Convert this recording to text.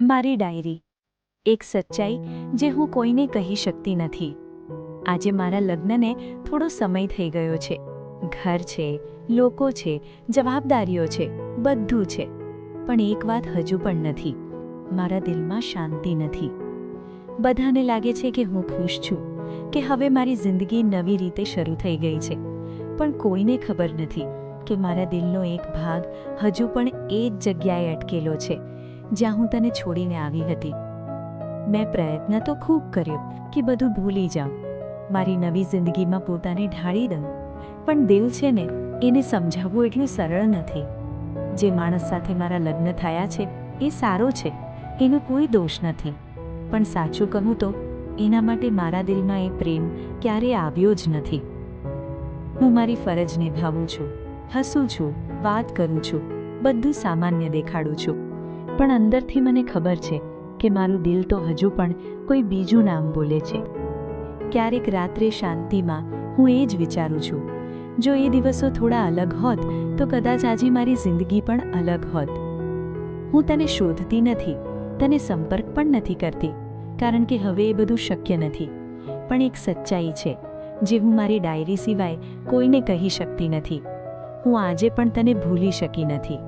મારી ડાયરી, એક સચ્ચાઈ જે હું કોઈને કહી શકતી નથી. આજે મારા લગ્નને થોડો સમય થઈ ગયો છે. ઘર છે, લોકો છે, જવાબદારીઓ છે, બધું છે. પણ એક વાત હજુ પણ નથી. મારા દિલમાં શાંતિ નથી. બધાને લાગે છે કે હું ખુશ છું, કે હવે મારી જિંદગી નવી રીતે શરૂ થઈ ગઈ છે. પણ કોઈને ખબર નથી કે મારા દિલનો એક ભાગ હજુ પણ એ જ જગ્યાએ અટકેલો છે જ્યાં હું તને છોડીને આવી હતી. મેં પ્રયત્ન તો ખૂબ કર્યો કે બધું ભૂલી જાઉં, મારી નવી જિંદગીમાં પોતાને ઢાળી દઉં. પણ દિલ છે ને, એને સમજાવવું એટલું સરળ નથી. જે માણસ સાથે મારા લગ્ન થયા છે એ સારો છે, એનો કોઈ દોષ નથી. પણ સાચું કહું તો એના માટે મારા દિલમાં એ પ્રેમ ક્યારેય આવ્યો જ નથી. હું મારી ફરજ નિભાવું છું, હસું છું, વાત કરું છું, બધું સામાન્ય દેખાડું છું. પણ અંદરથી મને ખબર છે કે મારું દિલ તો હજુ પણ કોઈ બીજું નામ બોલે છે. ક્યારેક રાત્રે શાંતિમાં હું એ જ વિચારું છું, જો એ દિવસો થોડા અલગ હોત તો કદાચ આજે મારી જિંદગી પણ અલગ હોત. હું તને શોધતી નથી, તને સંપર્ક પણ નથી કરતી, કારણ કે હવે એ બધું શક્ય નથી. પણ એક સચ્ચાઈ છે જે હું મારી ડાયરી સિવાય કોઈને કહી શકતી નથી. હું આજે પણ તને ભૂલી શકી નથી.